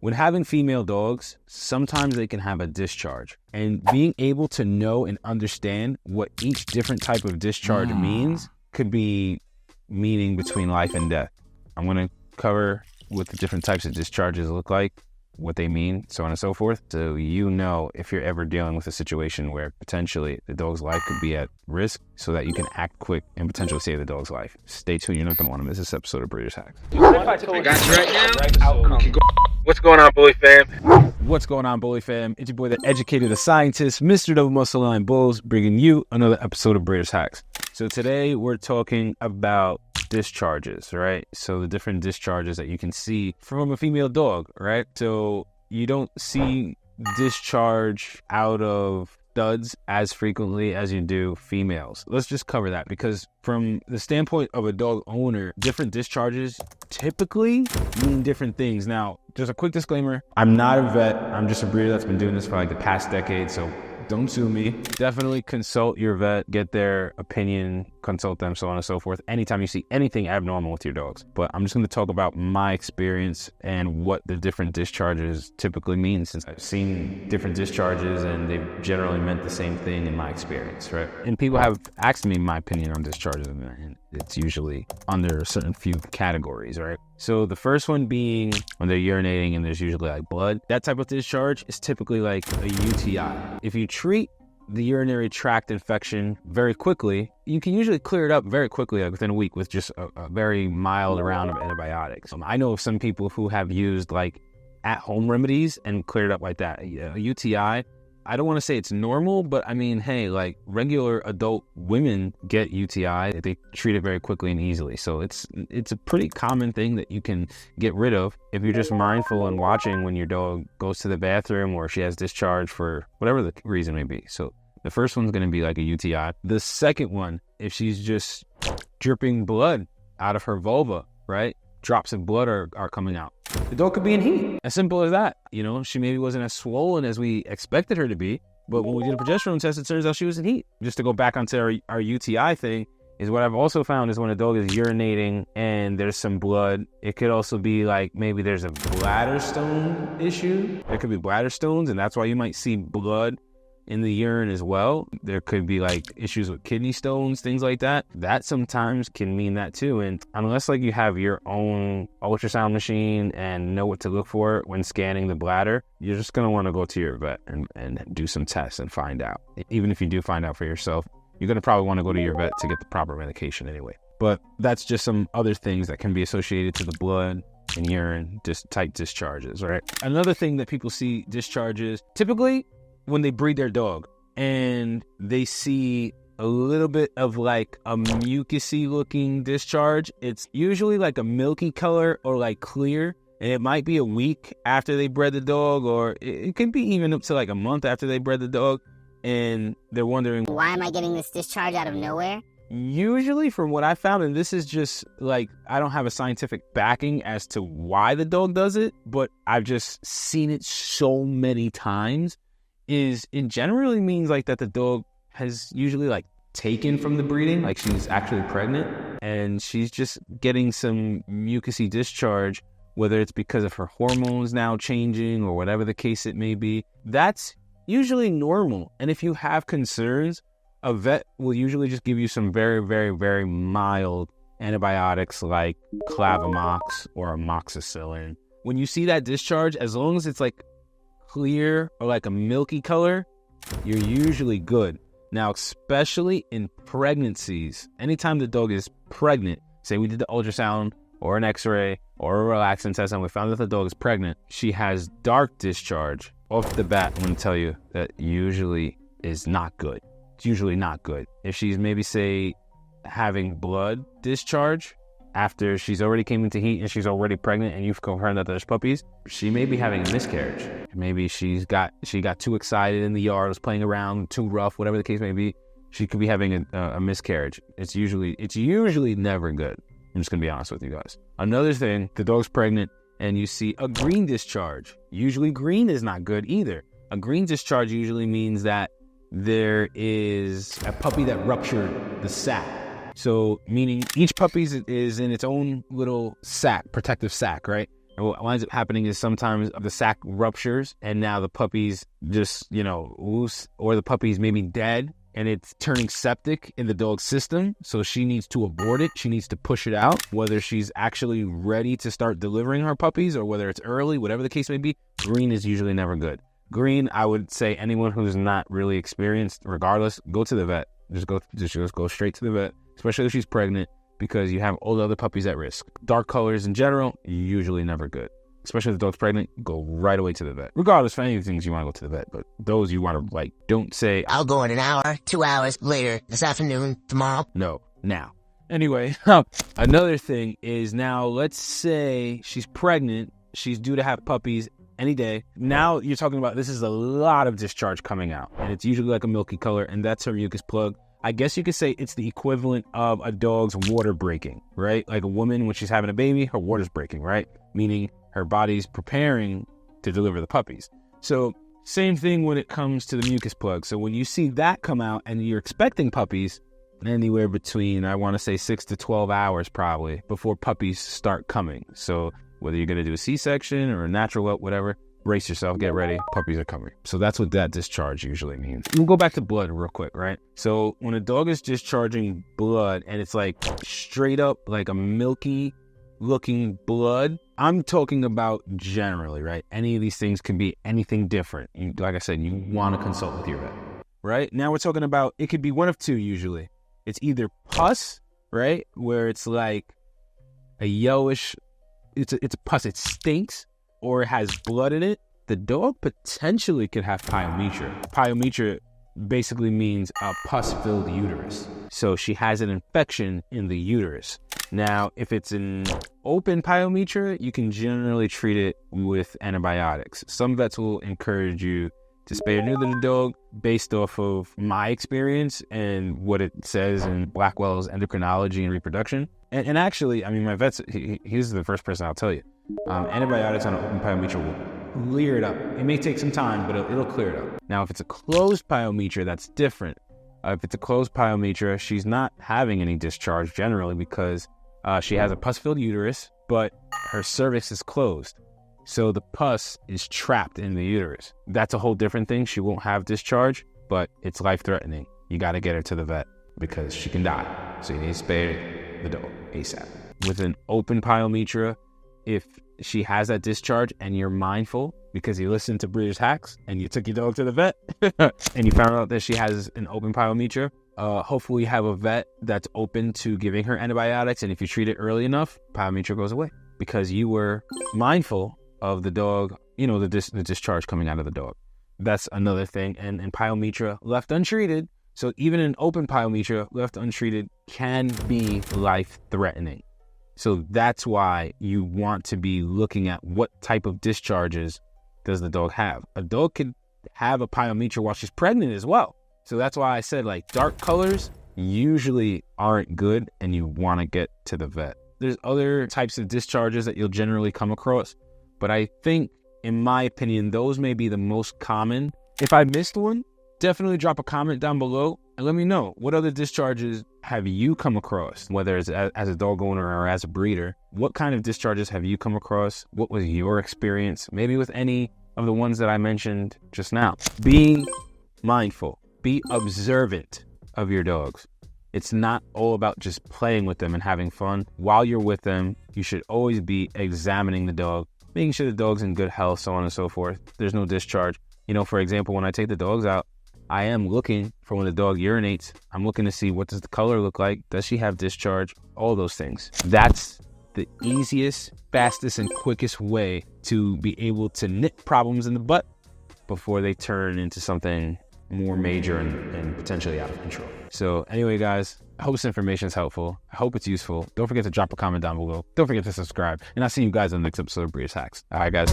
When having female dogs, sometimes they can have a discharge. And being able to know and understand what each different type of discharge means could be meaning between life and death. I'm going to cover what the different types of discharges look like, what they mean, so on and so forth. So you know if you're ever dealing with a situation where potentially the dog's life could be at risk, so that you can act quick and potentially save the dog's life. Stay tuned. You're not going to want to miss this episode of Breeders' Hacks. I got you right now. What's going on, Bully fam? What's going on, Bully fam? It's your boy, the educator, the scientist, Mr. Double Muscle Line Bulls, bringing you another episode of Breeders' Hacks. So today we're talking about discharges, right? So the different discharges that you can see from a female dog, right? So you don't see discharge out of studs as frequently as you do females. Let's just cover that, because from the standpoint of a dog owner, different discharges typically mean different things. Now, just a quick disclaimer, I'm not a vet. I'm just a breeder that's been doing this for like the past decade, so don't sue me. Definitely consult your vet, get their opinion, consult them, so on and so forth, anytime you see anything abnormal with your dogs. But I'm just going to talk about my experience and what the different discharges typically mean, since I've seen different discharges and they've generally meant the same thing in my experience, right? And people have asked me my opinion on discharges, and it's usually under a certain few categories, right? So the first one being when they're urinating and there's usually like blood. That type of discharge is typically like a UTI. If you treat the urinary tract infection very quickly, you can usually clear it up very quickly, like within a week, with just a very mild round of antibiotics. I know of some people who have used like at-home remedies and cleared up like that. A UTI, I don't want to say it's normal, but I mean, hey, like regular adult women get UTI. They treat it very quickly and easily. So it's a pretty common thing that you can get rid of if you're just mindful and watching when your dog goes to the bathroom or she has discharge for whatever the reason may be. So the first one's going to be like a UTI. The second one, if she's just dripping blood out of her vulva, right? Drops of blood are coming out. The dog could be in heat. As simple as that. You know, she maybe wasn't as swollen as we expected her to be, but when we did a progesterone test, it turns out she was in heat. Just to go back onto our UTI thing, is what I've also found is when a dog is urinating and there's some blood, it could also be like maybe there's a bladder stone issue. There could be bladder stones, and that's why you might see blood in the urine as well. There could be like issues with kidney stones, things like that. That sometimes can mean that too. And unless like you have your own ultrasound machine and know what to look for when scanning the bladder, you're just going to want to go to your vet and do some tests and find out. Even if you do find out for yourself, you're going to probably want to go to your vet to get the proper medication anyway. But that's just some other things that can be associated to the blood and urine, just tight discharges, right? Another thing that people see discharges, typically when they breed their dog and they see a little bit of like a mucusy looking discharge, it's usually like a milky color or like clear, and it might be a week after they bred the dog, or it can be even up to like a month after they bred the dog, and they're wondering, why am I getting this discharge out of nowhere? Usually from what I found, and this is just like, I don't have a scientific backing as to why the dog does it, but I've just seen it so many times, is it generally means like that the dog has usually like taken from the breeding, like she's actually pregnant and she's just getting some mucusy discharge, whether it's because of her hormones now changing or whatever the case it may be. That's usually normal. And if you have concerns, a vet will usually just give you some very, very, very mild antibiotics like Clavamox or amoxicillin. When you see that discharge, as long as it's like clear or like a milky color, you're usually good. Now, especially in pregnancies, anytime the dog is pregnant, say we did the ultrasound or an x-ray or a relaxin test and we found that the dog is pregnant, she has dark discharge. Off the bat, I'm going to tell you that usually is not good. It's usually not good. If she's maybe, say, having blood discharge after she's already came into heat and she's already pregnant and you've confirmed that there's puppies, she may be having a miscarriage. Maybe she got too excited in the yard, was playing around, too rough, whatever the case may be. She could be having a miscarriage. It's usually never good. I'm just going to be honest with you guys. Another thing, the dog's pregnant and you see a green discharge. Usually green is not good either. A green discharge usually means that there is a puppy that ruptured the sac. So meaning each puppy is in its own little sac, protective sac, right? what winds up happening is sometimes the sac ruptures and now the puppy's just, loose, or the puppy's maybe dead and it's turning septic in the dog's system. So she needs to abort it. She needs to push it out, whether she's actually ready to start delivering her puppies or whether it's early, whatever the case may be. Green is usually never good. Green, I would say anyone who's not really experienced, regardless, go to the vet. Just go straight to the vet, especially if she's pregnant, because you have all the other puppies at risk. Dark colors in general, usually never good. Especially if the dog's pregnant, go right away to the vet. Regardless, for any of the things you want to go to the vet, but those you want to, don't say, I'll go in an hour, 2 hours, later, this afternoon, tomorrow. No, now. Anyway, another thing is now, let's say she's pregnant, she's due to have puppies any day. Now you're talking about, this is a lot of discharge coming out, and it's usually like a milky color, and that's her mucus plug. I guess you could say it's the equivalent of a dog's water breaking, right? Like a woman, when she's having a baby, her water's breaking, right? Meaning her body's preparing to deliver the puppies. So same thing when it comes to the mucus plug. So when you see that come out and you're expecting puppies, anywhere between, I want to say 6 to 12 hours probably before puppies start coming. So whether you're going to do a C-section or a natural, whatever, brace yourself, get ready, puppies are coming. So that's what that discharge usually means. We'll go back to blood real quick, right? So when a dog is discharging blood and it's like straight up like a milky looking blood, I'm talking about generally, right? Any of these things can be anything different. Like I said, you want to consult with your vet, right? Now we're talking about, it could be one of two usually. It's either pus, right? Where it's like a yellowish, it's a pus, it stinks, or it has blood in it. The dog potentially could have pyometra. Pyometra basically means a pus-filled uterus. So she has an infection in the uterus. Now, if it's an open pyometra, you can generally treat it with antibiotics. Some vets will encourage you to spay or neuter the dog based off of my experience and what it says in Blackwell's Endocrinology and Reproduction. And actually, I mean, my vet's, he's the first person I'll tell you. Antibiotics on an open pyometra will clear it up. It may take some time, but it'll clear it up. Now, if it's a closed pyometra, that's different. If it's a closed pyometra, she's not having any discharge generally because she has a pus-filled uterus, but her cervix is closed. So the pus is trapped in the uterus. That's a whole different thing. She won't have discharge, but it's life-threatening. You got to get her to the vet because she can die. So you need to spay the dog ASAP. With an open pyometra, if she has that discharge and you're mindful because you listened to Breeders' Hacks and you took your dog to the vet and you found out that she has an open pyometra, hopefully you have a vet that's open to giving her antibiotics. And if you treat it early enough, pyometra goes away because you were mindful of the dog, the discharge coming out of the dog. That's another thing. And pyometra left untreated, so even an open pyometra left untreated can be life-threatening. So that's why you want to be looking at what type of discharges does the dog have. A dog could have a pyometra while she's pregnant as well. So that's why I said dark colors usually aren't good and you want to get to the vet. There's other types of discharges that you'll generally come across, but I think, in my opinion, those may be the most common. If I missed one, definitely drop a comment down below and let me know what other discharges have you come across, whether it's as a dog owner or as a breeder. What kind of discharges have you come across? What was your experience? Maybe with any of the ones that I mentioned just now. Be mindful. Be observant of your dogs. It's not all about just playing with them and having fun. While you're with them, you should always be examining the dog, making sure the dog's in good health, so on and so forth. There's no discharge. For example, when I take the dogs out, I am looking for when the dog urinates. I'm looking to see what does the color look like. Does she have discharge? All those things. That's the easiest, fastest, and quickest way to be able to nip problems in the butt before they turn into something more major and potentially out of control. So anyway, guys, I hope this information is helpful. I hope it's useful. Don't forget to drop a comment down below. Don't forget to subscribe. And I'll see you guys on the next episode of Breeders' Hacks. All right, guys.